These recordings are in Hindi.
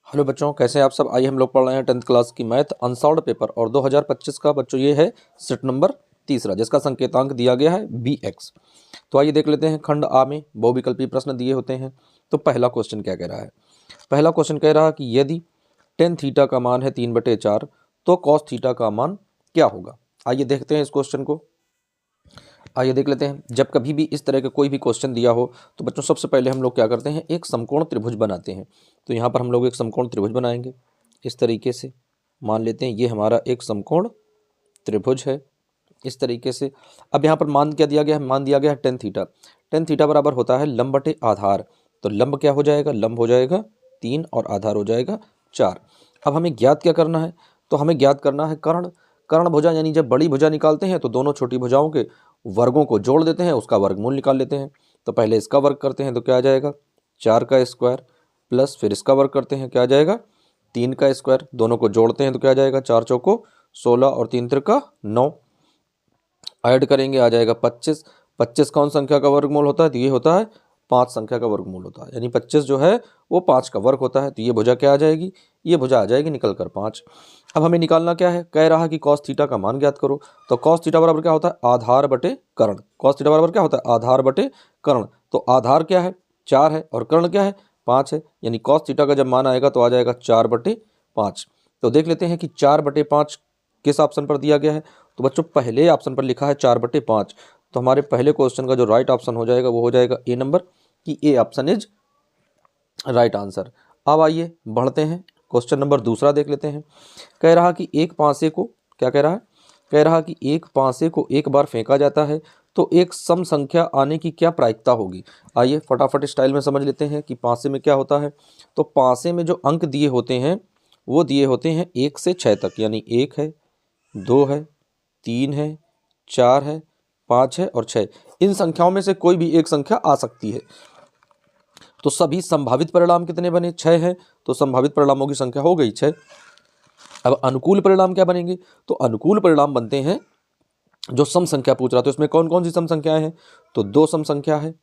हेलो बच्चों, कैसे हैं आप सब। आइए हम लोग पढ़ रहे हैं 10th क्लास की मैथ अनसॉल्व्ड पेपर और 2025 का बच्चों ये है सेट नंबर तीसरा, जिसका संकेतांक दिया गया है bx। तो आइए देख लेते हैं। खंड आ में बहुविकल्पी प्रश्न दिए होते हैं। तो पहला क्वेश्चन क्या कह रहा है। पहला क्वेश्चन कह रहा है कि यदि टेन थीटा का मान है 3/4 तो कॉस थीटा का मान क्या होगा। आइए देखते हैं इस क्वेश्चन को। आइए देख लेते हैं। जब कभी भी इस तरह का कोई भी क्वेश्चन दिया हो तो बच्चों सबसे पहले हम लोग क्या करते हैं, एक समकोण त्रिभुज बनाते हैं। तो यहाँ पर हम लोग एक समकोण त्रिभुज बनाएंगे इस तरीके से। मान लेते हैं ये हमारा एक समकोण त्रिभुज है इस तरीके से। अब यहाँ पर मान क्या दिया गया है, मान दिया गया है टेन थीटा। टेन थीटा बराबर होता है लंब बटे आधार। तो लंब क्या हो जाएगा, लंब हो जाएगा 3 और आधार हो जाएगा 4। अब हमें ज्ञात क्या करना है, तो हमें ज्ञात करना है कर्ण। कर्ण भुजा, यानी जब बड़ी भुजा निकालते हैं तो दोनों छोटी भुजाओं के वर्गों को जोड़ देते हैं, उसका वर्गमूल निकाल लेते हैं। तो पहले इसका वर्ग करते हैं तो क्या आ जाएगा 4 का स्क्वायर, प्लस फिर इसका वर्ग करते हैं क्या आ जाएगा 3 का स्क्वायर। दोनों को जोड़ते हैं तो क्या आ जाएगा 4 चौको 16 और 3 त्रिका 9। ऐड करेंगे आ जाएगा 25। 25 कौन संख्या का वर्गमूल होता है, तो ये होता है 5 संख्या का वर्गमूल होता है, यानी 25 जो है वो 5 का वर्ग होता है। तो ये भुजा क्या आ जाएगी, ये भुजा आ जाएगी निकल कर 5। अब हमें निकालना क्या है, कह रहा है कि कॉस थीटा का मान ज्ञात करो। तो कॉस थीटा बराबर क्या होता है, आधार बटे कर्ण। कॉस थीटा बराबर क्या होता है, आधार बटे कर्ण। तो आधार क्या है 4 है और कर्ण क्या है 5 है, यानी कॉस थीटा का जब मान आएगा तो आ जाएगा 4/5। तो देख लेते हैं कि 4/5 किस ऑप्शन पर दिया गया है। तो बच्चों पहले ऑप्शन पर लिखा है 4/5। तो हमारे पहले क्वेश्चन का जो राइट ऑप्शन हो जाएगा वो हो जाएगा ए नंबर, कि A option is right answer. अब आइए बढ़ते हैं, क्वेश्चन नंबर दूसरा देख लेते हैं। कह रहा कि एक पासे को, क्या कह रहा है, कह रहा कि एक पासे को एक बार फेंका जाता है तो एक सम संख्या आने की क्या प्रायिकता होगी। आइए फटाफट स्टाइल में समझ लेते हैं कि पासे में क्या होता है। तो पासे में जो अंक दिए होते हैं वो दिए होते हैं 1 से 6 तक, यानी 1 है, 2 है, 3 है, 4 है, 5 है और 6। इन संख्याओं में से कोई भी एक संख्या आ सकती है। तो सभी संभावित परिणाम कितने बने, 6 है। तो संभावित परिणामों की संख्या हो गई 6। अब अनुकूल परिणाम क्या बनेंगे, तो अनुकूल परिणाम बनते हैं जो सम संख्या पूछ रहा था। तो इसमें कौन कौन सी सम संख्याएं हैं, तो 2 सम संख्या है,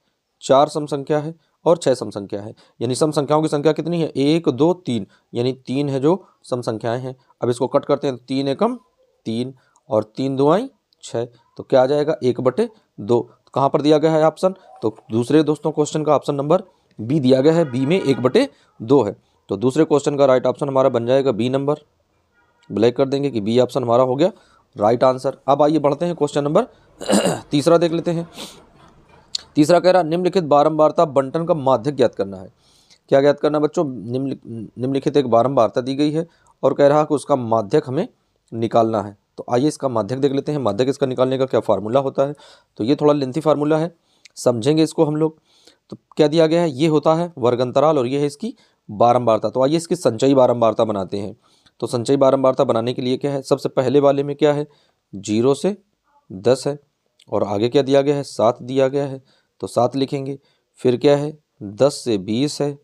4 सम संख्या है और 6 सम संख्या है। यानी सम संख्याओं की संख्या कितनी है, 1 2 3, यानी 3 है जो सम संख्याएं हैं। अब इसको कट करते हैं, 3 एकम 3 और 3 दुआई 6। तो क्या आ जाएगा 1/2। कहाँ पर दिया गया है ऑप्शन, तो दूसरे दोस्तों क्वेश्चन का ऑप्शन नंबर बी दिया गया है। बी में 1/2 है। तो दूसरे क्वेश्चन का राइट ऑप्शन हमारा बन जाएगा बी नंबर। ब्लैक कर देंगे कि बी ऑप्शन हमारा हो गया राइट आंसर। अब आइए बढ़ते हैं क्वेश्चन नंबर तीसरा देख लेते हैं। तीसरा कह रहा निम्नलिखित बारंबारता बंटन का माध्यक ज्ञात करना है। क्या ज्ञात करना है बच्चों, निम्नलिखित एक बारंबारता दी गई है और कह रहा कि उसका माध्यक हमें निकालना है। तो आइए इसका माध्यक देख लेते हैं। माध्यक इसका निकालने का क्या फार्मूला होता है, तो ये थोड़ा लेंथी फार्मूला है, समझेंगे इसको हम लोग। तो क्या दिया गया है, ये होता है वर्ग अंतराल और ये है इसकी बारंबारता। तो आइए इसकी संचयी बारंबारता बनाते हैं। तो संचयी बारंबारता बनाने के लिए क्या है, सबसे पहले वाले में क्या है 0 से 10 है और आगे क्या दिया गया है 7 दिया गया है। तो 7 लिखेंगे। फिर क्या है 10 से 20 है,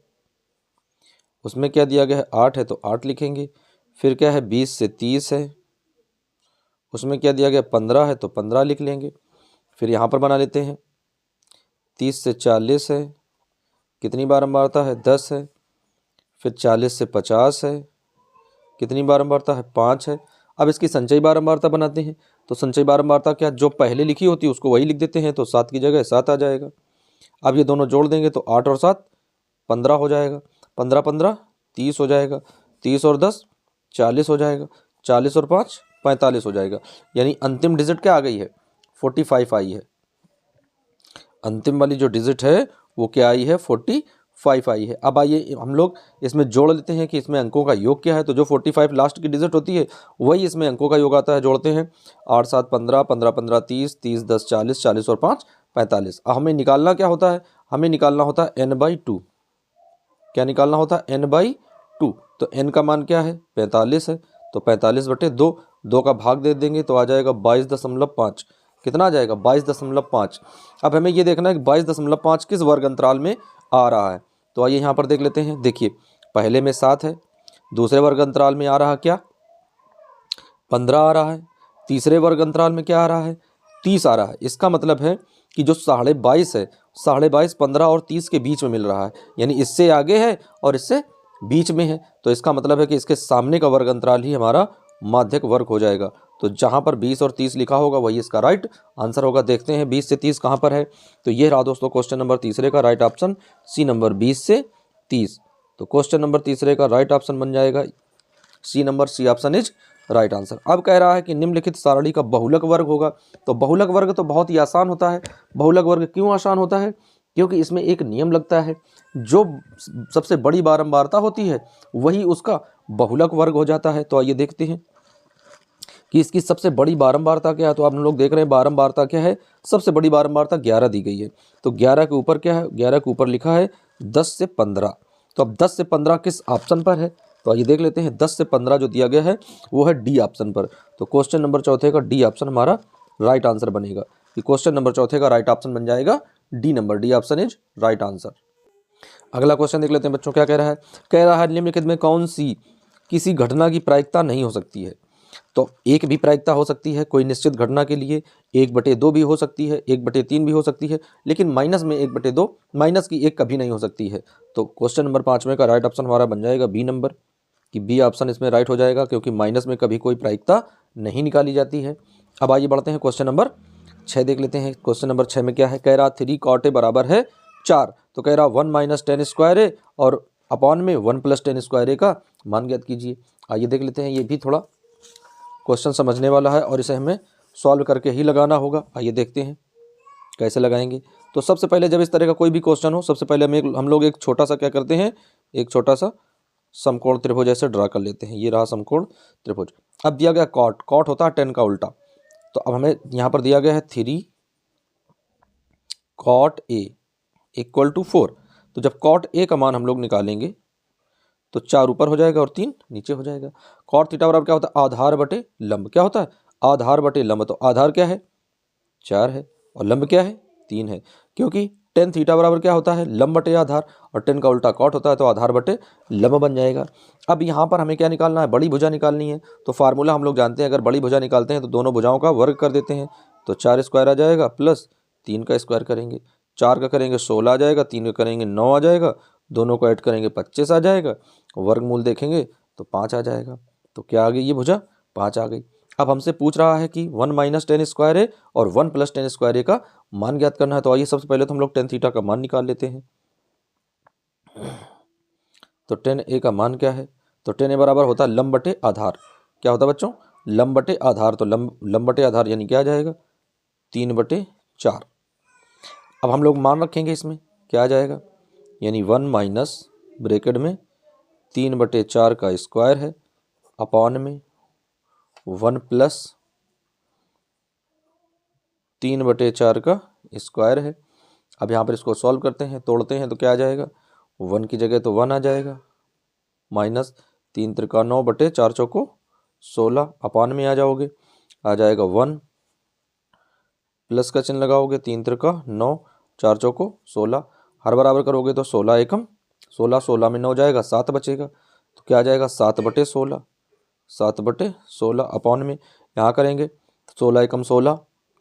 उसमें क्या दिया गया है 8 है तो 8 लिखेंगे। फिर क्या है 20 से 30 है, उसमें क्या दिया गया 15 है तो 15 लिख लेंगे। फिर यहाँ पर बना लेते हैं 30 से 40 है, कितनी बारंबारता है 10 है। फिर 40 से 50 है, कितनी बारंबारता है 5 है। अब इसकी संचयी बारंबारता बनाते हैं। तो संचयी बारंबारता क्या, जो पहले लिखी होती है उसको वही लिख देते हैं, तो 7 की जगह 7 आ जाएगा। अब ये दोनों जोड़ देंगे तो 8 और 7 15 हो जाएगा। 15 15 30 हो जाएगा। 30 और 10 40 हो जाएगा। 40 और 5 45 हो जाएगा। यानी अंतिम डिजिट क्या आ गई है 45 आई है। अंतिम वाली जो डिजिट है वो क्या आई है 45 आई है। अब आइए हम लोग इसमें जोड़ लेते हैं कि इसमें अंकों का योग क्या है। तो जो 45 लास्ट की डिजिट होती है वही इसमें अंकों का योग आता है। जोड़ते हैं 8 7 15, 15 15 30, 30 10 40, 40 और 5 45। अब हमें निकालना क्या होता है, हमें निकालना होता है n/2। क्या निकालना होता है n/2। तो n का मान क्या है 45 है, तो 45/2। 2 का भाग दे देंगे तो आ जाएगा 22.5। कितना आ जाएगा 22.5। अब हमें ये देखना है कि 22.5 किस वर्ग अंतराल में आ रहा है। तो आइए यहाँ पर देख लेते हैं। देखिए पहले में 7 है, दूसरे वर्ग अंतराल में आ रहा क्या 15 आ रहा है, तीसरे वर्ग अंतराल में क्या आ रहा है 30 आ रहा है। इसका मतलब है कि जो 22.5 है, 22.5 15 और 30 के बीच में मिल रहा है, यानी इससे आगे है और इससे बीच में है, तो इसका मतलब है कि इसके सामने का वर्ग अंतराल ही हमारा माध्यक वर्ग हो जाएगा। तो जहाँ पर 20 और 30 लिखा होगा वही इसका राइट आंसर होगा। देखते हैं 20 से 30 कहाँ पर है। तो ये रहा दोस्तों क्वेश्चन नंबर तीसरे का राइट ऑप्शन सी नंबर 20 से 30। तो क्वेश्चन नंबर तीसरे का राइट ऑप्शन बन जाएगा C number, C option is right answer. अब कह रहा है कि निम्नलिखित सारणी का बहुलक वर्ग होगा। तो बहुलक वर्ग तो बहुत ही आसान होता है। बहुलक वर्ग क्यों आसान होता है? क्योंकि इसमें एक नियम लगता है, जो सबसे बड़ी बारंबारता होती है वही उसका बहुलक वर्ग हो जाता है। तो आइए देखते हैं कि इसकी सबसे बड़ी बारंबारता क्या है। तो आप लोग देख रहे हैं बारंबारता क्या है, सबसे बड़ी बारंबारता 11 दी गई है। तो 11 के ऊपर क्या है, 11 के ऊपर लिखा है 10 से 15। तो अब 10 से 15 किस ऑप्शन पर है? तो आइए देख लेते हैं। 10 से 15 जो दिया गया है वो है डी ऑप्शन पर। तो क्वेश्चन नंबर चौथे का डी ऑप्शन हमारा राइट आंसर बनेगा। कि क्वेश्चन नंबर चौथे का राइट ऑप्शन बन जाएगा D number, D option is right answer. अगला क्वेश्चन देख लेते हैं बच्चों, क्या कह रहा है। कह रहा है निम्नलिखित में कौन सी किसी घटना की प्रायिकता नहीं हो सकती है? तो एक भी प्रायिकता हो सकती है कोई निश्चित घटना के लिए, 1/2 भी हो सकती है, 1/3 भी हो सकती है, लेकिन माइनस में 1/2, माइनस की 1 कभी नहीं हो सकती है। तो क्वेश्चन नंबर 5 का राइट ऑप्शन हमारा बन जाएगा बी नंबर, कि बी ऑप्शन इसमें राइट हो जाएगा, क्योंकि माइनस में कभी कोई प्रायिकता नहीं निकाली जाती है। अब आइए बढ़ते हैं क्वेश्चन नंबर 6 देख लेते हैं। क्वेश्चन नंबर 6 में क्या है, कह रहा 3 cot A बराबर है 4। तो कह रहा 1 - 10 स्क्वायर ए और अपॉन में 1 + 10 स्क्वायर ए का मान ज्ञात कीजिए। आइए देख लेते हैं, ये भी थोड़ा क्वेश्चन समझने वाला है और इसे हमें सॉल्व करके ही लगाना होगा। आइए देखते हैं कैसे लगाएंगे। तो सबसे पहले जब इस तरह का कोई भी क्वेश्चन हो, सबसे पहले हम लोग एक छोटा सा क्या करते हैं, एक छोटा सा समकोण त्रिभुज ऐसे ड्रा कर लेते हैं। ये रहा समकोण त्रिभुज। अब दिया गया कॉट, कॉट होता है 10 का उल्टा। तो अब हमें यहाँ पर दिया गया है 3 cot A = 4। तो जब cot A का मान हम लोग निकालेंगे तो 4 ऊपर हो जाएगा और 3 नीचे हो जाएगा। cot थीटा बराबर क्या होता है, आधार बटे लंब। क्या होता है, आधार बटे लंब। तो आधार क्या है, 4 है, और लंब क्या है, 3 है। क्योंकि tan थीटा बराबर क्या होता है, लंब बटे आधार, और 10 का उल्टा cot होता है, तो आधार बटे लंब बन जाएगा। अब यहाँ पर हमें क्या निकालना है, बड़ी भुजा निकालनी है। तो फार्मूला हम लोग जानते हैं, अगर बड़ी भुजा निकालते हैं तो दोनों भुजाओं का वर्ग कर देते हैं। तो 4 स्क्वायर आ जाएगा प्लस 3 का स्क्वायर करेंगे, 4 का करेंगे 16 आ जाएगा, 3 का करेंगे 9 आ जाएगा, दोनों को ऐड करेंगे 25 आ जाएगा, वर्गमूल देखेंगे तो 5 आ जाएगा। तो क्या आ गई, ये भुजा 5 आ गई। अब हमसे पूछ रहा है कि 1 - 10 स्क्वायर ए और 1 + 10 स्क्वायर ए का मान ज्ञात करना है। तो आइए सबसे पहले तो हम लोग tan थीटा का मान निकाल लेते हैं। तो tan A का मान क्या है, तो tan A बराबर होता है लंब बटे आधार। क्या होता है बच्चों, लंब बटे आधार। तो लंब बटे आधार यानी क्या आ जाएगा, 3/4। अब हम लोग मान रखेंगे इसमें, क्या आ जाएगा, यानी 1 - ब्रैकेट में 3/4 का स्क्वायर है, अपॉन में 1 + 3/4 का स्क्वायर है। अब यहाँ पर इसको सॉल्व करते हैं, तोड़ते हैं, तो क्या आ जाएगा, 1 की जगह तो 1 आ जाएगा, माइनस 3 × 9/4 × 16, अपॉन में आ जाओगे, आ जाएगा 1, प्लस का चिन्ह लगाओगे, 3 × 9, 4 × 16, हर बराबर करोगे तो 16 एकम 16, 16 में 9 जाएगा, 7 बचेगा। तो क्या आ जाएगा, 7/16, 7/16, अपॉन में यहाँ करेंगे 16 एकम 16,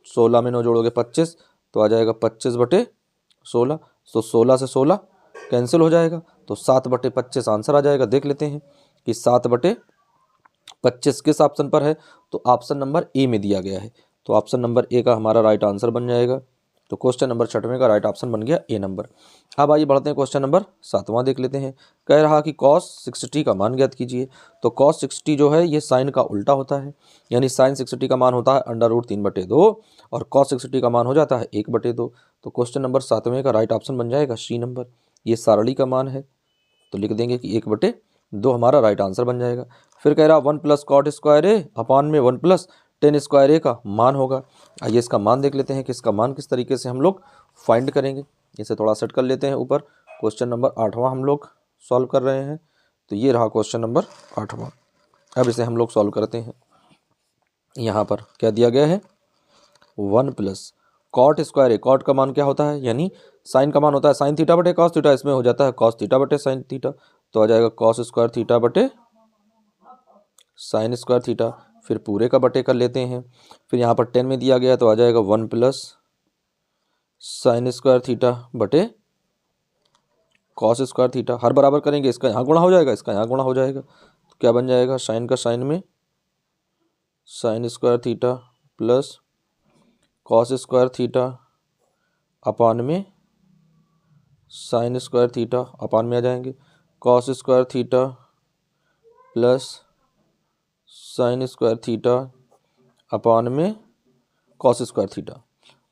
16 में 9 जोड़ोगे 25, तो आ जाएगा 25/16। तो 16 से 16 कैंसिल हो जाएगा, तो 7/25 आंसर आ जाएगा। देख लेते हैं कि 7/25 किस ऑप्शन पर है। तो ऑप्शन नंबर ए में दिया गया है। तो ऑप्शन नंबर ए का हमारा राइट आंसर बन जाएगा। तो क्वेश्चन नंबर 6 का राइट ऑप्शन बन गया ए नंबर। अब आइए बढ़ते हैं क्वेश्चन नंबर 7वां देख लेते हैं। कह रहा कि cos 60 का मान ज्ञात कीजिए। तो cos 60 जो है ये साइन का उल्टा होता है, यानी साइन 60 का मान होता है √3/2 और cos 60 का मान हो जाता है 1/2। तो क्वेश्चन नंबर 7वें का राइट ऑप्शन बन जाएगा सी नंबर, ये सारणी का मान है। तो लिख देंगे कि 1/2 हमारा राइट आंसर बन जाएगा। फिर कह रहा 1 + cot स्क्वायर ए अपॉन में 1 + 10 स्क्वायर ए का मान होगा। आइए इसका मान देख लेते हैं कि इसका मान किस तरीके से हम लोग फाइंड करेंगे। इसे थोड़ा सेट कर लेते हैं ऊपर। क्वेश्चन नंबर 8वां हम लोग सॉल्व कर रहे हैं। तो ये रहा क्वेश्चन नंबर 8वां। अब इसे हम लोग सॉल्व करते हैं। यहाँ पर क्या दिया गया है, 1 + cot स्क्वायर ए, cot का मान क्या होता है, यानी साइन का मान होता है साइन थीटा बटे cos थीटा, इसमें हो जाता है cos थीटा बटे साइन थीटा। तो आ जाएगा cos स्क्वायर थीटा बटे साइन स्क्वायर थीटा। फिर पूरे का बटे कर लेते हैं। फिर यहाँ पर 10 में दिया गया तो आ जाएगा 1 + साइन स्क्वायर थीटा बटे कॉस स्क्वायर थीटा, हर बराबर करेंगे, इसका यहाँ गुणा हो जाएगा, इसका यहाँ गुणा हो जाएगा, तो क्या बन जाएगा, साइन का साइन में sine square theta plus cos square theta upon में साइन स्क्वायर थीटा अपान में आ जाएंगे, cos square theta plus sine square theta upon में कॉस स्क्वायर थीटा।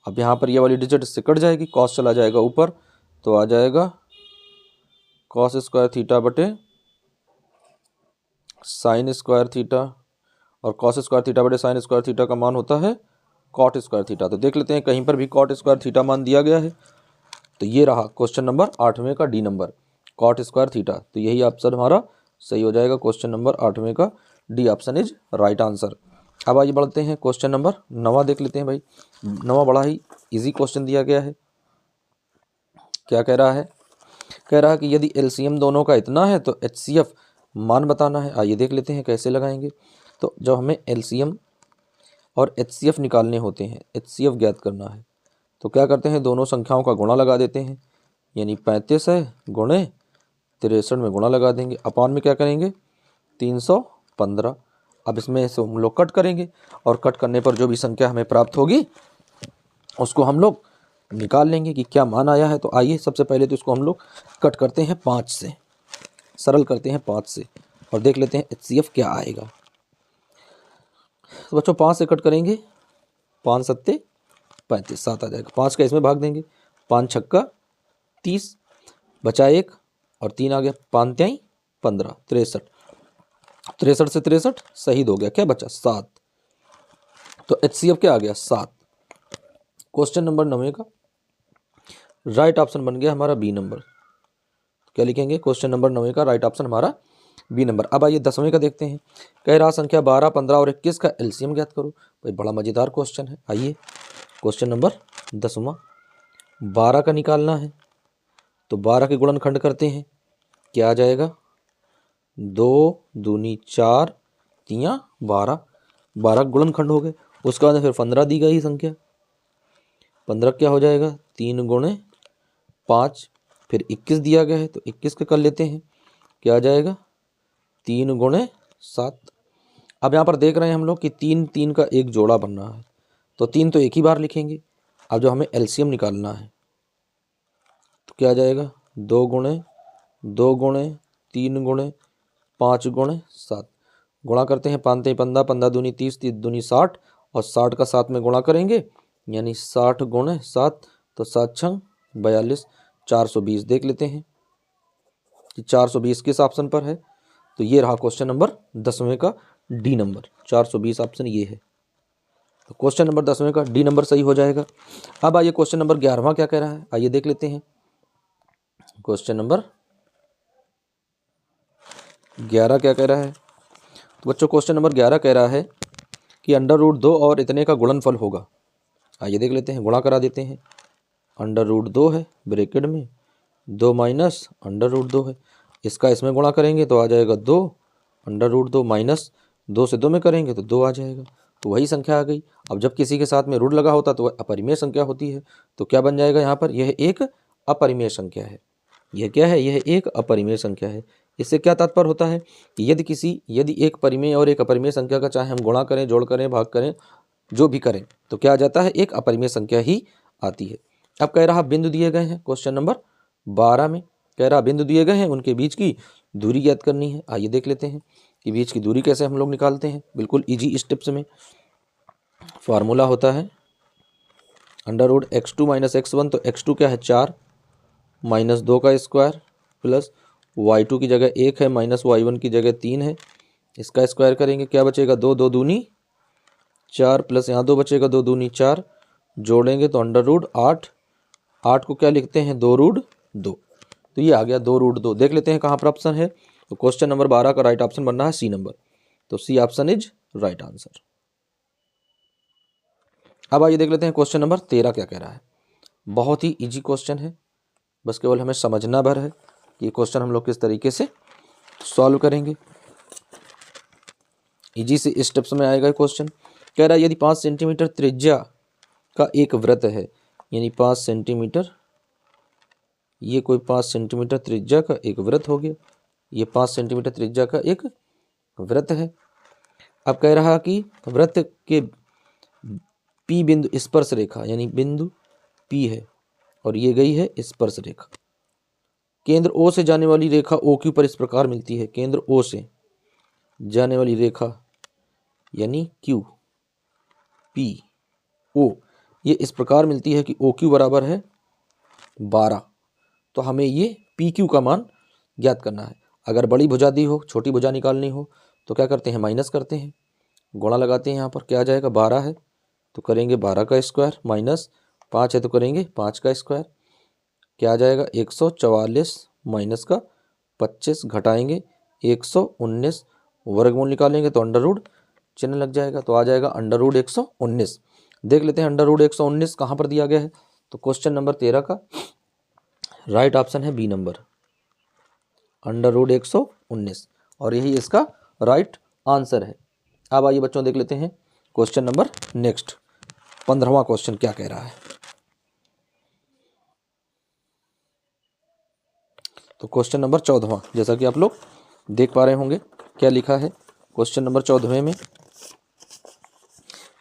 अब यहाँ पर ये वाली डिजिट इससे कट जाएगी, कॉस चला जाएगा ऊपर, तो आ जाएगा कॉस स्क्वायर थीटा बटे साइन स्क्वायर थीटा, और कॉस स्क्वायर थीटा बटे साइन स्क्वायर थीटा का मान होता है कॉट स्क्वायर थीटा। तो देख लेते हैं कहीं पर भी कॉट स्क्वायर थीटा मान दिया गया है, तो ये रहा क्वेश्चन नंबर 8वें का D number, cot square theta. तो यही ऑप्शन हमारा सही हो जाएगा, क्वेश्चन नंबर 8वें का D option is right answer. अब आइए बढ़ते हैं क्वेश्चन नंबर 9 देख लेते हैं भाई। 9 बड़ा ही इजी क्वेश्चन दिया गया है। क्या कह रहा है, कह रहा है कि यदि एलसीएम दोनों का इतना है तो एचसीएफ मान बताना है। आइए देख लेते हैं कैसे लगाएंगे। तो जब हमें एलसीएम और एचसीएफ निकालने होते हैं, एचसीएफ ज्ञात करना है, तो क्या करते हैं, दोनों संख्याओं का गुणा लगा देते हैं, यानी 35 है गुणे 63 में गुणा लगा देंगे, अपान में क्या करेंगे 315। अब इसमें से हम लोग कट करेंगे, और कट करने पर जो भी संख्या हमें प्राप्त होगी उसको हम लोग निकाल लेंगे कि क्या मान आया है। तो आइए सबसे पहले तो इसको हम लोग कट करते हैं 5 से, सरल करते हैं 5 से, और देख लेते हैं एचसीएफ क्या आएगा। तो बच्चों 5 से कट करेंगे, 5 सत्ते 35, 7 आ जाएगा, 5 का इसमें भाग देंगे, 5 छक्का 30, बचा 1 और 3 आ गया, 5 त्याई 15, 63, 63 से 63 शहीद हो गया, क्या बचा 7। तो एचसीएफ क्या आ गया 7। क्वेश्चन नंबर 9 का राइट ऑप्शन बन गया हमारा बी नंबर। क्या लिखेंगे, क्वेश्चन नंबर 9 का राइट ऑप्शन हमारा बी नंबर। अब आइए 10वें का देखते हैं। कह रहा संख्या 12, 15 और 21 का एलसीएम ज्ञात करो। भाई बड़ा मजेदार क्वेश्चन है। आइए क्वेश्चन नंबर 10वां, 12 का निकालना है, तो 12 के गुणनखंड करते हैं, क्या आ जाएगा 2 दूनी 4 तियाँ 12, 12 गुणनखंड हो गए। उसके बाद फिर 15 दी गई संख्या, 15 क्या हो जाएगा 3 गुणे 5, फिर 21 दिया गया है तो 21 का कर लेते हैं, क्या आ जाएगा 3 गुणे 7। अब यहाँ पर देख रहे हैं हम लोग कि 3 3 का एक जोड़ा बन रहा है, तो 3 तो एक ही बार लिखेंगे। अब जो हमें एलसीएम निकालना है तो क्या आ जाएगा 2 गुणे 2 गुणे 3 गुणे 5 गुणे 7, गुणा करते हैं, 5 तेई 15, 15 दूनी 30, 30 दूनी 60, और 60 का 7 में गुणा करेंगे, यानी 60 गुणे 7, तो 7 छंग 42, 420। देख लेते हैं कि 420 किस ऑप्शन पर है। तो ये रहा क्वेश्चन नंबर 10वें का डी नंबर, 420 ऑप्शन ये है। तो क्वेश्चन नंबर 10वें का डी नंबर सही हो जाएगा। अब आइए क्वेश्चन नंबर 11वां क्या कह रहा है, आइए देख लेते हैं। क्वेश्चन नंबर 11 क्या कह रहा है, तो बच्चों क्वेश्चन नंबर 11 कह रहा है कि √2 और इतने का गुणनफल होगा। आइए देख लेते हैं, गुणा करा देते हैं। √2 है ब्रैकेट में, 2 माइनस √2 है, इसका इसमें गुणा करेंगे तो आ जाएगा 2, √2 माइनस 2 से 2 में करेंगे तो 2 आ जाएगा, तो वही संख्या आ गई। अब जब किसी के साथ में ऋण लगा होता तो वह अपरिमेय संख्या होती है, तो क्या बन जाएगा यहाँ पर, यह एक अपरिमेय संख्या है। यह क्या है, यह एक अपरिमेय संख्या है। इससे क्या तात्पर्य होता है कि यदि एक परिमेय और एक अपरिमेय संख्या का चाहे हम गुणा करें, जोड़ करें, भाग करें, जो भी करें, तो क्या आ जाता है, एक अपरिमेय संख्या ही आती है। अब कह रहा बिंदु दिए गए हैं, क्वेश्चन नंबर 12 में कह रहा बिंदु दिए गए हैं, उनके बीच की दूरी ज्ञात करनी है। आइए देख लेते हैं कि बीच की दूरी कैसे हम लोग निकालते हैं, बिल्कुल इजी स्टेप्स में। फार्मूला होता है √x2 - x1, तो x2 क्या है 4 माइनस 2 का स्क्वायर प्लस y2 की जगह 1 है माइनस y1 की जगह 3 है, इसका स्क्वायर करेंगे, क्या बचेगा 2 2 दूनी 4 प्लस यहाँ 2 बचेगा 2 दूनी 4, जोड़ेंगे तो √8, 8 को क्या लिखते हैं 2√2, तो ये आ गया 2√2। देख लेते हैं कहाँ पर ऑप्शन है, तो क्वेश्चन नंबर 12 का राइट ऑप्शन बनना है सी नंबर, तो C option is right answer. अब आइए देख लेते हैं क्वेश्चन नंबर 13 क्या कह रहा है। बहुत ही इजी क्वेश्चन है, बस केवल हमें समझना भर है कि क्वेश्चन हम लोग किस तरीके से सॉल्व करेंगे। इजी से स्टेप्स में आएगा क्वेश्चन। कह रहा है यदि 5 सेंटीमीटर त्रिज्या का एक वृत्त है, यानी 5 सेंटीमीटर ये कोई 5 सेंटीमीटर त्रिज्या का एक वृत्त हो गया, ये 5 सेंटीमीटर त्रिज्या का एक वृत्त है। अब कह रहा कि वृत्त के P बिंदु स्पर्श रेखा यानी बिंदु P है और ये गई है स्पर्श रेखा। केंद्र O से जाने वाली रेखा OQ पर इस प्रकार मिलती है। केंद्र O से जाने वाली रेखा यानी Q P O ये इस प्रकार मिलती है कि OQ बराबर है 12। तो हमें ये PQ का मान ज्ञात करना है। अगर बड़ी भुजा दी हो, छोटी भुजा निकालनी हो तो क्या करते हैं, माइनस करते हैं, गुणा लगाते हैं। यहाँ पर क्या आ जाएगा, 12 है तो करेंगे 12 का स्क्वायर, माइनस 5 है तो करेंगे 5 का स्क्वायर। क्या आ जाएगा, 144 माइनस का 25 घटाएंगे 119, वर्गमूल निकालेंगे तो अंडर रूट चिन्ह लग जाएगा, तो आ जाएगा अंडर रूट 119। देख लेते हैं अंडर रूट 119 कहाँ पर दिया गया है। तो क्वेश्चन नंबर 13 का राइट ऑप्शन है बी नंबर, अंडर रूट 119, और यही इसका राइट आंसर है। अब आइए बच्चों देख लेते हैं क्वेश्चन नंबर नेक्स्ट 15वां क्वेश्चन क्या कह रहा है। तो क्वेश्चन नंबर 14वां, जैसा कि आप लोग देख पा रहे होंगे क्या लिखा है। क्वेश्चन नंबर 14वें में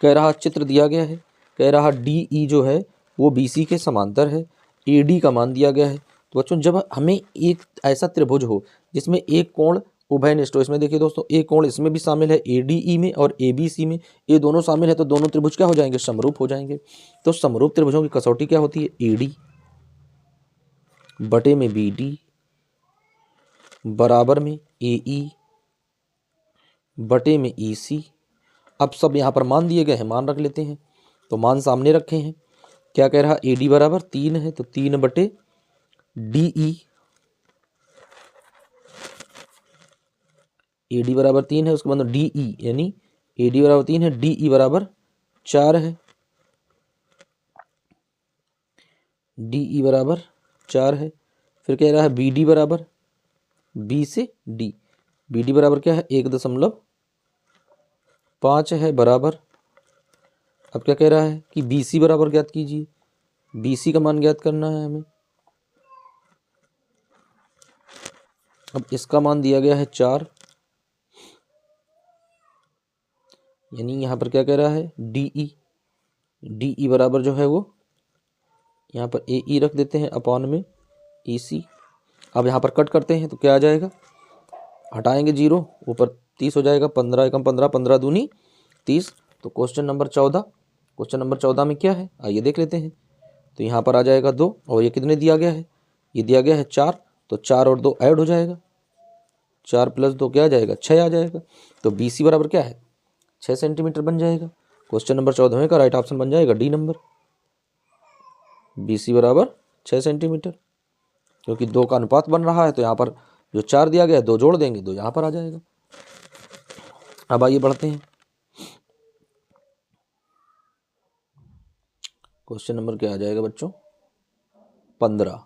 कह रहा चित्र दिया गया है, कह रहा DE जो है वो BC के समांतर है, AD का मान दिया गया है। तो बच्चों जब हमें एक ऐसा त्रिभुज हो जिसमें एक कोण उभयनिष्ठ हो, इसमें देखिए दोस्तों एक कोण इसमें भी शामिल है ADE में और ABC में, ये दोनों शामिल है, तो दोनों त्रिभुज क्या हो जाएंगे, समरूप हो जाएंगे। तो समरूप त्रिभुजों की कसौटी क्या होती है, AD बटे में BD बराबर में AE बटे में EC। अब सब यहाँ पर मान दिए गए हैं, मान रख लेते हैं। तो मान सामने रखे हैं, क्या कह रहा, AD बराबर 3 है तो 3 बटे DE, AD बराबर 3 है, उसके बाद DE यानी AD बराबर 3 है, DE बराबर 4 है, DE बराबर 4 है। फिर कह रहा है BD बराबर B से D, BD बराबर क्या है 1.5 है बराबर। अब क्या कह रहा है कि BC बराबर ज्ञात कीजिए, BC का मान ज्ञात करना है हमें। अब इसका मान दिया गया है 4, यानी यहाँ पर क्या कह रहा है DE बराबर जो है वो यहाँ पर AE रख देते हैं अपॉन में EC। अब यहाँ पर कट करते हैं तो क्या आ जाएगा, हटाएंगे 0, ऊपर 30 हो जाएगा, 15 एकम 15, 15 दूनी 30। तो क्वेश्चन नंबर 14 में क्या है आइए देख लेते हैं। तो यहाँ पर आ जाएगा 2, और ये कितने दिया गया है, ये दिया गया है 4, तो 4 और 2 ऐड हो जाएगा, 4 + 2 क्या आ जाएगा, 6 आ जाएगा। तो BC बराबर क्या है, 6 सेंटीमीटर बन जाएगा। क्वेश्चन नंबर 14 का राइट ऑप्शन बन जाएगा डी नंबर, BC बराबर 6 सेंटीमीटर। क्योंकि 2 का अनुपात बन रहा है तो यहाँ पर जो 4 दिया गया है 2 जोड़ देंगे, 2 यहाँ पर आ जाएगा। अब आइए बढ़ते हैं, क्वेश्चन नंबर क्या आ जाएगा बच्चों, 15।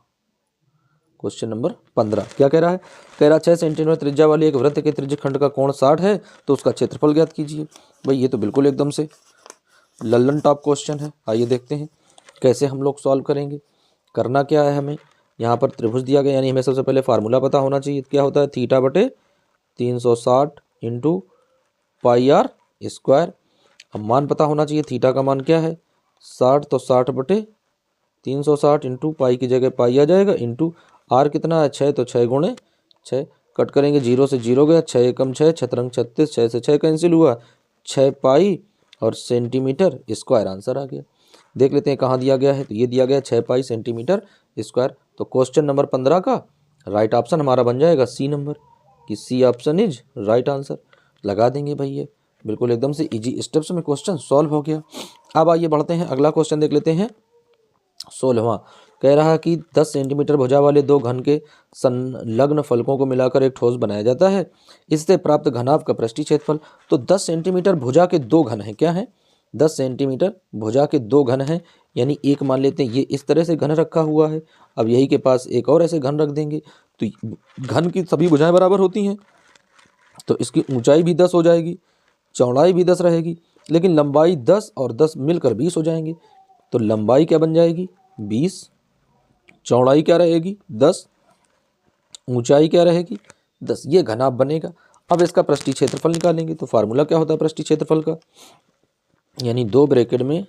क्वेश्चन नंबर 15 क्या कह रहा है, कह रहा 6 सेंटीमीटर त्रिज्या वाली एक वृत्त के त्रिज्य खंड का कोण 60 है तो उसका क्षेत्रफल ज्ञात कीजिए। भाई ये तो बिल्कुल एकदम से लल्लन टॉप क्वेश्चन है। आइए देखते हैं कैसे हम लोग सॉल्व करेंगे। करना क्या है, हमें यहाँ पर त्रिभुज दिया गया, यानी हमें सबसे पहले फार्मूला पता होना चाहिए, क्या होता है थीटा बटे 360 इंटू पाई आर स्क्वायर। अब मान पता होना चाहिए, थीटा का मान क्या है 60, तो 60 बटे 360 इंटू पाई की जगह पाई आ जाएगा, इंटू आर कितना है 6, तो 6 गुणे 6, कट करेंगे 0 से 0 गया, 6 एकम 6, 6 तिरंग 36, 6 से 6 कैंसिल हुआ, 6 पाई और सेंटीमीटर स्क्वायर आंसर आ गया। देख लेते हैं कहाँ दिया गया है, तो ये दिया गया 6 पाई सेंटीमीटर स्क्वायर। तो क्वेश्चन नंबर 15 का राइट ऑप्शन हमारा बन जाएगा सी नंबर, कि C option is right answer. लगा देंगे भाई, ये बिल्कुल एकदम से इजी स्टेप्स में क्वेश्चन सॉल्व हो गया। अब आइए बढ़ते हैं, अगला क्वेश्चन देख लेते हैं 16वां। कह रहा है कि 10 सेंटीमीटर भुजा वाले 2 घन के संलग्न फलकों को मिलाकर एक ठोस बनाया जाता है, इससे प्राप्त घनाभ का पृष्ठीय क्षेत्रफल। तो 10 सेंटीमीटर भुजा के 2 घन हैं, क्या है 10 सेंटीमीटर भुजा के 2 घन हैं, यानी एक मान लेते हैं ये इस तरह से घन रखा हुआ है, अब यही के पास एक और ऐसे घन रख देंगे, तो घन की सभी भुजाएं बराबर होती हैं, तो इसकी ऊंचाई भी 10 हो जाएगी, चौड़ाई भी 10 रहेगी, लेकिन लंबाई 10 और 10 मिलकर 20 हो जाएंगे। तो लंबाई क्या बन जाएगी 20, चौड़ाई क्या रहेगी 10, ऊंचाई क्या रहेगी 10, ये घनाभ बनेगा। अब इसका पृष्ठीय क्षेत्रफल निकालेंगे तो फार्मूला क्या होता है पृष्ठीय क्षेत्रफल का, यानी 2 ब्रैकेट में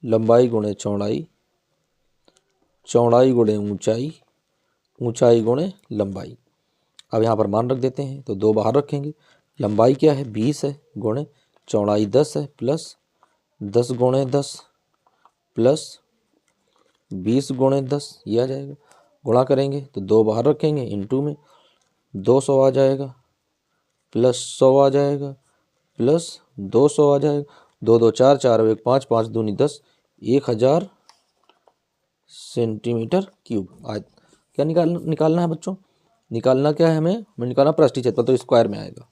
लंबाई गुणे चौड़ाई, चौड़ाई गुणे ऊंचाई, ऊंचाई गुणे लंबाई। अब यहाँ पर मान रख देते हैं तो 2 बाहर रखेंगे, लंबाई क्या है 20 है गुणे चौड़ाई 10 है प्लस 10 गुणे 10 प्लस 20 गुणे 10, ये आ जाएगा। गुणा करेंगे तो 2 बाहर रखेंगे, इंटू में 200 आ जाएगा प्लस 100 आ जाएगा प्लस 200 आ जाएगा, 2 2 4 4 1 5 5 दूनी 10, 1000 सेंटीमीटर क्यूब। आज क्या निकालना है बच्चों, निकालना क्या है हमें निकालना पृष्ठीय क्षेत्रफल, तो स्क्वायर में आएगा।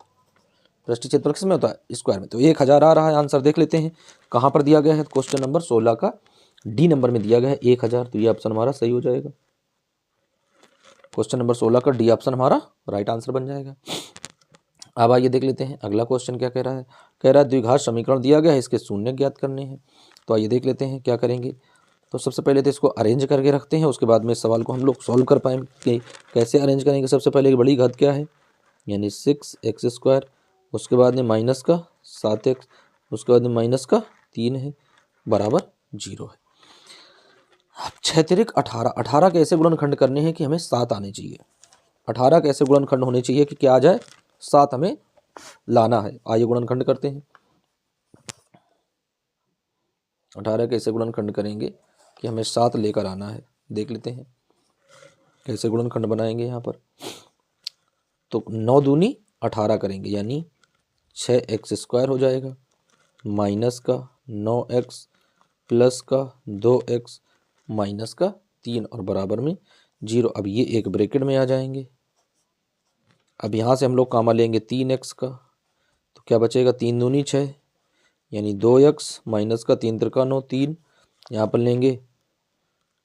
पृष्ठीय क्षेत्रफल किस में होता है स्क्वायर में, तो 1000 आ रहा है। आंसर देख लेते हैं कहाँ पर दिया गया है, क्वेश्चन नंबर 16 का डी नंबर में दिया गया है 1000, तो ये ऑप्शन हमारा सही हो जाएगा। क्वेश्चन नंबर 16 का डी ऑप्शन हमारा राइट आंसर बन जाएगा। अब आइए देख लेते हैं अगला क्वेश्चन क्या कह रहा है। कह रहा है द्विघात समीकरण दिया गया है, इसके शून्य ज्ञात करने हैं। तो आइए देख लेते हैं क्या करेंगे। तो सबसे पहले तो इसको अरेंज करके रखते हैं, उसके बाद में इस सवाल को हम लोग सॉल्व कर पाएंगे। कैसे अरेंज करेंगे, सबसे पहले बड़ी घात क्या है यानी 6x², उसके बाद में माइनस का 7x, उसके बाद में माइनस का 3 है बराबर 0 है। अब 6 तिरिक 18, 18 के ऐसे गुणनखंड करने हैं कि हमें 7 आने चाहिए। 18 के ऐसे गुणनखंड होने चाहिए कि क्या आ जाए 7 हमें लाना है। आइए गुणनखंड करते हैं। 18 के ऐसे गुणनखंड करेंगे कि हमें 7 लेकर आना है। देख लेते हैं कैसे गुणनखंड बनाएंगे यहाँ पर। तो 9 दूनी 18 करेंगे यानी 6x² हो जाएगा माइनस का 9x प्लस का 2x माइनस का 3 और बराबर में 0। अब ये एक ब्रैकेट में आ जाएंगे। अब यहाँ से हम लोग कामा लेंगे 3x का, तो क्या बचेगा 3 दूनी 6 यानी 2x माइनस का 3 त्रिका 9 3, यहाँ पर लेंगे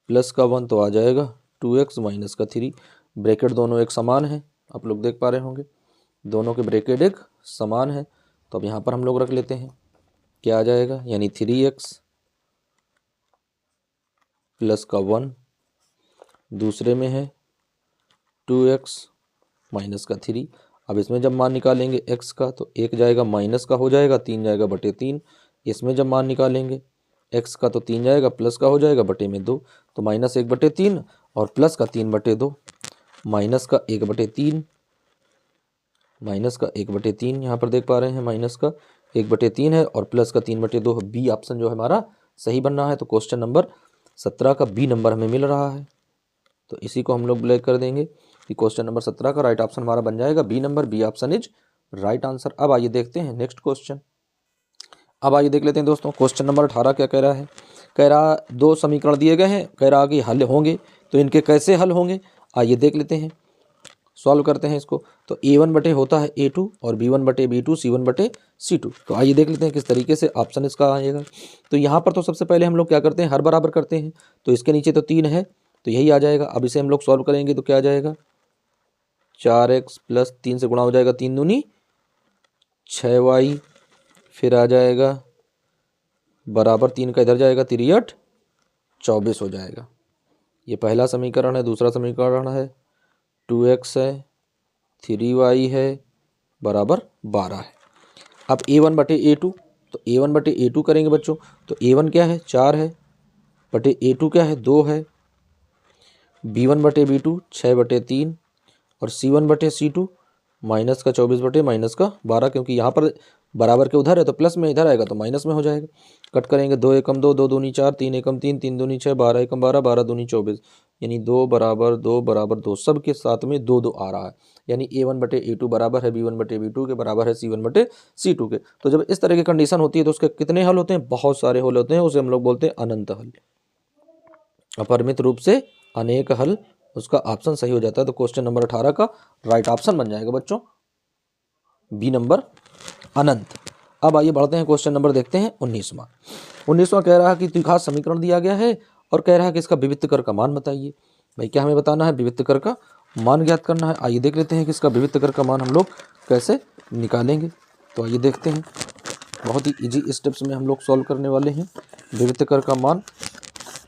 प्लस का 1 तो आ जाएगा 2x माइनस का 3। ब्रैकेट दोनों एक समान है, आप लोग देख पा रहे होंगे दोनों के ब्रैकेट एक समान है। तो अब यहाँ पर हम लोग रख लेते हैं क्या आ जाएगा यानी 3x प्लस का 1, दूसरे में है 2x माइनस का 3। अब इसमें जब मान निकालेंगे x का तो 1 जाएगा माइनस का हो जाएगा 3 जाएगा बटे 3। इसमें जब मान निकालेंगे x का तो 3 जाएगा प्लस का हो जाएगा बटे में 2, तो माइनस 1 बटे 3 और प्लस का 3 बटे 2, माइनस का 1 बटे 3, माइनस का 1 बटे 3 यहाँ पर देख पा रहे हैं माइनस का 1 बटे 3 है और प्लस का 3 बटे 2। बी ऑप्शन जो है हमारा सही बन रहा है। तो क्वेश्चन नंबर 17 का बी नंबर हमें मिल रहा है, तो इसी को हम लोग ब्लैक कर देंगे कि क्वेश्चन नंबर 17 का राइट ऑप्शन हमारा बन जाएगा B number. B option is right answer. अब आइए देखते हैं नेक्स्ट क्वेश्चन। अब आइए देख लेते हैं दोस्तों क्वेश्चन नंबर 18 क्या कह रहा है। कह रहा 2 समीकरण दिए गए हैं, कह रहा कि हल होंगे, तो इनके कैसे हल होंगे आइए देख लेते हैं, सॉल्व करते हैं इसको। तो a1 बटे होता है a2 और b1 बटे b2 c1 बटे c2। तो आइए देख लेते हैं किस तरीके से ऑप्शन इसका आएगा। तो यहाँ पर तो सबसे पहले हम लोग क्या करते हैं हर बराबर करते हैं, तो इसके नीचे तो 3 है तो यही आ जाएगा। अब इसे हम लोग सॉल्व करेंगे तो क्या आ जाएगा 4x प्लस 3 से गुणा हो जाएगा 3 दूनी 6y, फिर आ जाएगा बराबर 3 का इधर जाएगा 3 8 24 हो जाएगा। ये पहला समीकरण है। दूसरा समीकरण है 2x है 3y है बराबर 12 है। अब a1 बटे a2, तो a1 बटे a2 करेंगे बच्चों, तो a1 क्या है 4 है बटे a2 क्या है 2 है, b1 बटे b2 6 बटे 3 और c1 बटे c2 माइनस का 24 बटे माइनस का 12, क्योंकि यहाँ पर बराबर के उधर है तो प्लस में इधर आएगा तो माइनस में हो जाएगा। कट करेंगे 2 एकम 2 2 दूनी 4 3 एकम 3 3 दूनी 6 12 एकम 12 12 दूनी 24 यानी 2 बराबर 2 बराबर 2, सब के साथ में 2 2 आ रहा है यानी a1 बटे a2 बराबर है b1 बटे b2 के बराबर है c1 बटे c2 के। तो जब इस तरह की कंडीशन होती है तो उसके कितने हल होते हैं, बहुत सारे हल होते हैं, उसे हम लोग बोलते हैं अनंत हल, अपरिमित रूप से अनेक हल, उसका ऑप्शन सही हो जाता है। तो क्वेश्चन नंबर 18 का राइट ऑप्शन बन जाएगा बच्चों बी नंबर अनंत। अब आइए बढ़ते हैं क्वेश्चन नंबर देखते हैं 19वां कह रहा है कि द्विघात समीकरण दिया गया है और कह रहा है कि इसका विविक्त कर का मान बताइए। भाई क्या हमें बताना है, विविक्त कर का मान ज्ञात करना है। आइए देख लेते हैं कि इसका विविक्त कर का मान हम लोग कैसे निकालेंगे। तो आइए देखते हैं, बहुत ही इजी स्टेप्स में हम लोग सॉल्व करने वाले हैं। विविक्त कर का मान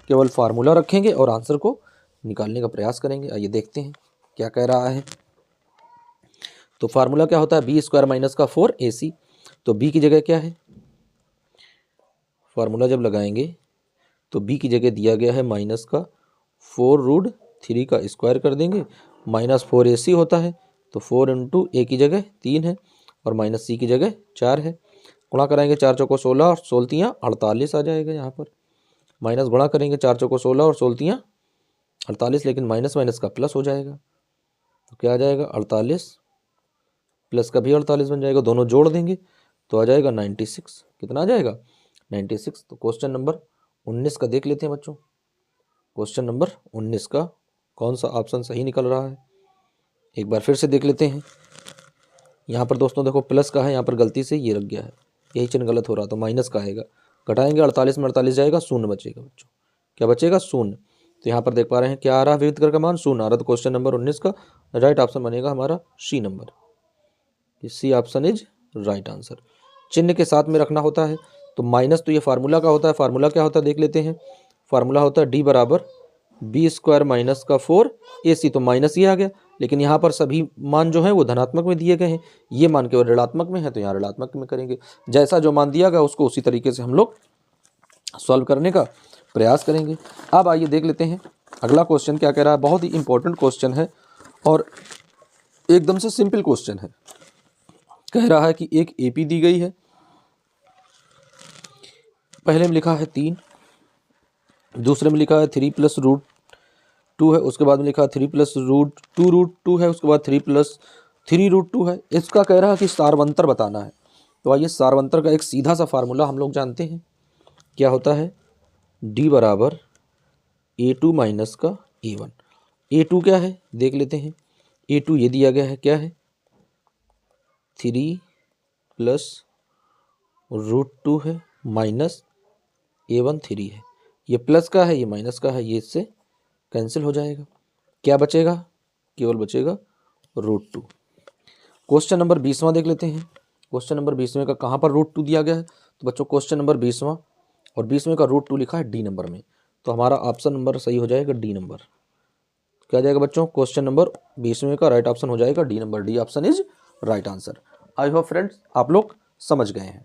केवल फार्मूला रखेंगे और आंसर को निकालने का प्रयास करेंगे। आइए देखते हैं क्या कह रहा है। तो फार्मूला क्या होता है, बी स्क्वायर माइनस का 4ac। तो बी की जगह क्या है, फार्मूला जब लगाएंगे तो बी की जगह दिया गया है माइनस का 4√3 का स्क्वायर कर देंगे, माइनस 4ac होता है। तो 4 इंटू ए की जगह 3 है और माइनस सी की जगह 4 है। गुणा कराएंगे 4 चौको 16 और 16 48 आ जाएगा यहाँ पर। माइनस गुणा करेंगे 4 चौको 16 और 16 48, लेकिन माइनस माइनस का प्लस हो जाएगा। तो क्या आ जाएगा, 48 प्लस का भी 48 बन जाएगा, दोनों जोड़ देंगे तो आ जाएगा 96। कितना आ जाएगा, 96। तो क्वेश्चन नंबर 19 का देख लेते हैं बच्चों। क्वेश्चन नंबर 19 का कौन सा ऑप्शन सही निकल रहा है, एक बार फिर से देख लेते हैं। यहाँ पर दोस्तों देखो प्लस का है, यहाँ पर गलती से ये रख गया है, यही चिन्ह गलत हो रहा, तो माइनस का आएगा। घटाएंगे 48 में 48 जाएगा, शून्य बचेगा बच्चों। क्या बचेगा, शून्य। तो यहाँ पर देख पा रहे हैं क्या आ रहा है, विविध कर का मान शून्य आ रहा है। तो क्वेश्चन नंबर 19 का राइट ऑप्शन बनेगा हमारा C number. C option is right answer. चिन्ह के साथ में रखना होता है। तो माइनस तो ये फार्मूला का होता है, फार्मूला क्या होता है देख लेते हैं। फार्मूला होता है डी बराबर बी स्क्वायर माइनस का 4ac। तो माइनस ही आ गया, लेकिन यहाँ पर सभी मान जो है वो धनात्मक में दिए गए हैं, ये मान केवल ऋणात्मक में है, तो यहाँ ऋणात्मक में करेंगे। जैसा जो मान दिया गया उसको उसी तरीके से हम लोग सॉल्व करने का प्रयास करेंगे। अब आइए देख लेते हैं अगला क्वेश्चन क्या कह रहा है। बहुत ही इंपॉर्टेंट क्वेश्चन है और एकदम से सिंपल क्वेश्चन है। कह रहा है कि एक एपी दी गई है, पहले में लिखा है 3, दूसरे में लिखा है 3 + √2 है, उसके बाद में लिखा है 3 + √2 है, उसके बाद 3 + 3√2 है। इसका कह रहा है कि सारवंतर बताना है। तो आइए सारवंतर का एक सीधा सा फार्मूला हम लोग जानते हैं, क्या होता है, डी बराबर a2 माइनस का a1। a2 क्या है देख लेते हैं। a2 ये दिया गया है, क्या है, 3 + √2 है, माइनस a1 3 है। ये प्लस का है, ये माइनस का है, ये इससे कैंसिल हो जाएगा। क्या बचेगा, केवल बचेगा √2। क्वेश्चन नंबर 20वां देख लेते हैं। क्वेश्चन नंबर 20वें का कहाँ पर √2 दिया गया है। तो बच्चों क्वेश्चन नंबर 20वां और 20वें का √2 लिखा है डी नंबर में। तो हमारा ऑप्शन नंबर सही हो जाएगा डी नंबर। क्या जाएगा बच्चों, क्वेश्चन नंबर 20वें का राइट ऑप्शन हो जाएगा D number. D option is right answer. I hope friends आप लोग समझ गए हैं।